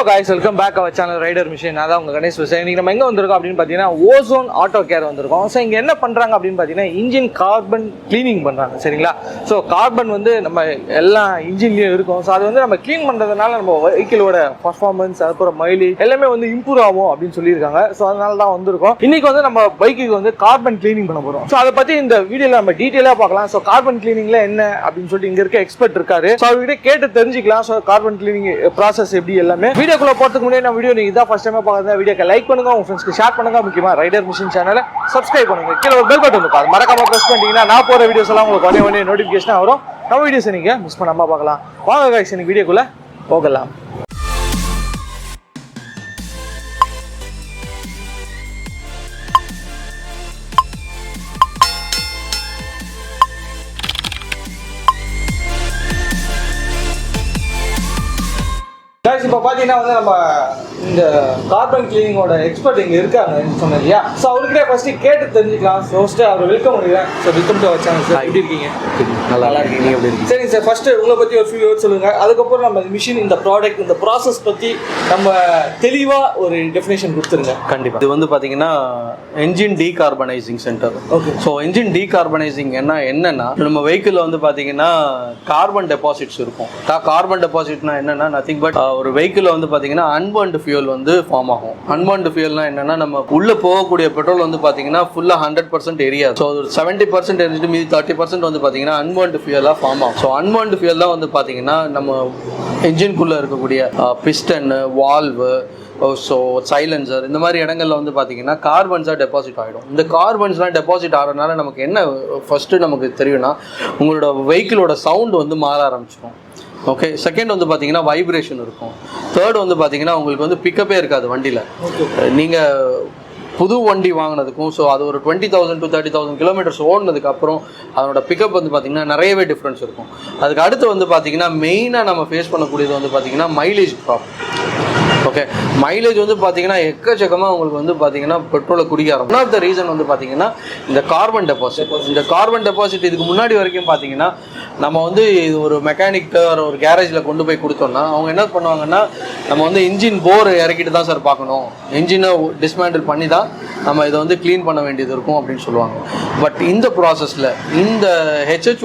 guys, welcome back our channel Rider Machine. நான் தான் உங்க கணேஷ் பேசுறேன். இன்னைக்கு நம்ம எங்க வந்திருக்கோம் அப்படினு பாத்தீங்கன்னா Ozone Autocare வந்திருக்கோம். சோ இங்க என்ன பண்றாங்க அப்படினு பாத்தீங்கன்னா இன்ஜின் கார்பன் க்ளீனிங் பண்றாங்க. சரிங்களா? சோ கார்பன் வந்து நம்ம எல்லா இன்ஜின்லயும் இருக்கும். சோ அது வந்து நம்ம க்ளீன் பண்றதுனால நம்ம வெஹிக்கிளோட பெர்ஃபார்மன்ஸ் அப்புறம் மைலேஜ் எல்லாமே வந்து இம்ப்ரூவ் ஆகும் அப்படினு சொல்லிருக்காங்க. சோ அதனால தான் வந்திருக்கோம். இன்னைக்கு வந்து நம்ம பைக்குக்கு வந்து கார்பன் க்ளீனிங் பண்ண போறோம். சோ அத பத்தி இந்த வீடியோல நம்ம டீடைலா பார்க்கலாம். சோ கார்பன் க்ளீனிங்ல என்ன அப்படினு சொல்லிட்டு இங்க இருக்க எக்ஸ்பர்ட் இருக்காரு. சோ அவர்கிட்ட கேட்டு தெரிஞ்சுக்கலாம். சோ கார்பன் க்ளீனிங் process எப்படி எல்லாமே வீடியோக்குள்ள போறதுக்கு முன்னாடி நம்ம வீடியோ நீங்க இதான் ஃபர்ஸ்ட் டைமா பார்க்கறதா வீடியோக்கு லைக் பண்ணுங்க, உங்க ஃப்ரெண்ட்ஸ்க்கு ஷேர் பண்ணுங்க, முக்கியமா ரைடர் மிஷின் சேனலை சப்ஸ்கிரைப் பண்ணுங்க. கீழ ஒரு பெல் பட்டன் இருக்கும், அது மறக்காம பிரஸ் பண்ணிட்டீங்கன்னா நான் போற வீடியோஸ் எல்லாம் உங்களுக்கு உடனே நோட்டிஃபிகேஷன் வரும். நம்ம வீடியோஸ் நீங்க மிஸ் பண்ணாம பார்க்கலாம். வாங்க गाइस, இன்னைக்கு வீடியோக்குள்ள போகலாம். இப்போ பார்த்தீங்கன்னா வந்து நம்ம இந்த கார்பன் கிளீனிங்கோட எக்ஸ்பர்ட் இங்கே இருக்காங்க சொன்னேன் இல்லையா? ஸோ அவர்கிட்ட ஃபர்ஸ்ட் கேட்டு தெரிஞ்சுக்கலாம். ஸோ ஃபர்ஸ்ட்டு அவர் வெல்கம் பண்ணிடுறேன். ஸோ வெல்கம் டு அவர் சேனல் சார். எப்படி இருக்கீங்க? நல்லா இருக்கீங்க. எப்படி இருக்கீங்க? சரிங்க சார், ஃபர்ஸ்ட்டு உங்களை பற்றி ஒரு ஃபியூ வேர்ட்ஸ் சொல்லுங்கள். அதுக்கப்புறம் நம்ம மிஷின், இந்த ப்ராடக்ட், இந்த ப்ராசஸ் பற்றி நம்ம தெளிவாக ஒரு டெஃபினேஷன் கொடுத்துருங்க. கண்டிப்பாக. இது வந்து பார்த்தீங்கன்னா engine decarbonising centre. Okay. So engine decarbonising என்னன்னா நம்ம வெஹிக்கிளில் வந்து பார்த்தீங்கன்னா கார்பன் டெபாசிட்ஸ் இருக்கும். கார்பன் டெபாசிட்னா என்னன்னா நத்திங் பட் ஒரு வெஹிக்கிள் வந்து பார்த்தீங்கன்னா அன்பர்ன்டு ஃபியூல் வந்து ஃபார்ம் ஆகும். அன்பர்ன்டு ஃபியூல்னா என்னன்னா நம்ம உள்ள போகக்கூடிய பெட்ரோல் வந்து பார்த்தீங்கன்னா ஃபுல்லாக 100% எரியாது. ஸோ 70% எரிஞ்சிட்டு மீதி 30% வந்து பார்த்தீங்கன்னா அன்பர்ன்டு ஃபியூலாக ஃபார்ம் ஆகும். ஸோ அன்பர்ன்டு ஃபியூல் தான் வந்து பார்த்தீங்கன்னா நம்ம என்ஜின்குள்ளே இருக்கக்கூடிய பிஸ்டன், வால்வு, ஸோ சைலன்சர், இந்த மாதிரி இடங்கள்ல வந்து பார்த்தீங்கன்னா கார்பன்ஸாக டெபாசிட் ஆகிடும். இந்த கார்பன்ஸ்லாம் டெபாசிட் ஆகிறதுனால நமக்கு என்ன ஃபர்ஸ்ட்டு நமக்கு தெரியும்னா உங்களோட வெஹிக்கிளோட சவுண்டு வந்து மாற ஆரம்பிச்சிடும். ஓகே. செகண்ட் வந்து பார்த்தீங்கன்னா வைப்ரேஷன் இருக்கும். தேர்ட் வந்து பார்த்தீங்கன்னா உங்களுக்கு வந்து பிக்கப்பே இருக்காது வண்டியில். நீங்கள் புது வண்டி வாங்கினதுக்கும் ஸோ அது ஒரு 20,000 to 30,000 கிலோமீட்டர்ஸ் ஓடினதுக்கு அப்புறம் அதனோட பிக்கப் வந்து பார்த்தீங்கன்னா நிறையவே டிஃப்ரென்ஸ் இருக்கும். அதுக்கு அடுத்து வந்து பார்த்தீங்கன்னா மெயினாக நம்ம ஃபேஸ் பண்ணக்கூடியது வந்து பார்த்தீங்கன்னா மைலேஜ் ப்ராப்ளம். ஓகே. மைலேஜ் வந்து பார்த்தீங்கன்னா எக்கச்சக்கமாக உங்களுக்கு வந்து பார்த்தீங்கன்னா பெட்ரோலை குடிக்க ஆரம்பிக்கும். ஒன் ஆஃப் த ரீசன் வந்து பார்த்தீங்கன்னா இந்த கார்பன் டெபாசிட். இந்த கார்பன் டெபாசிட் இதுக்கு முன்னாடி வரைக்கும் பார்த்தீங்கன்னா நம்ம வந்து இது ஒரு மெக்கானிக் ஒரு கேரேஜில் கொண்டு போய் கொடுத்தோம்னா அவங்க என்ன பண்ணுவாங்கன்னா நம்ம வந்து இன்ஜின் போர் இறக்கிட்டு தான் சார் பார்க்கணும், இன்ஜினை டிஸ்மேண்டில் பண்ணி தான் நம்ம இதை வந்து க்ளீன் பண்ண வேண்டியது இருக்கும் அப்படின்னு சொல்லுவாங்க. பட் இந்த ப்ராசஸில் இந்த ஹெச்ஹெச்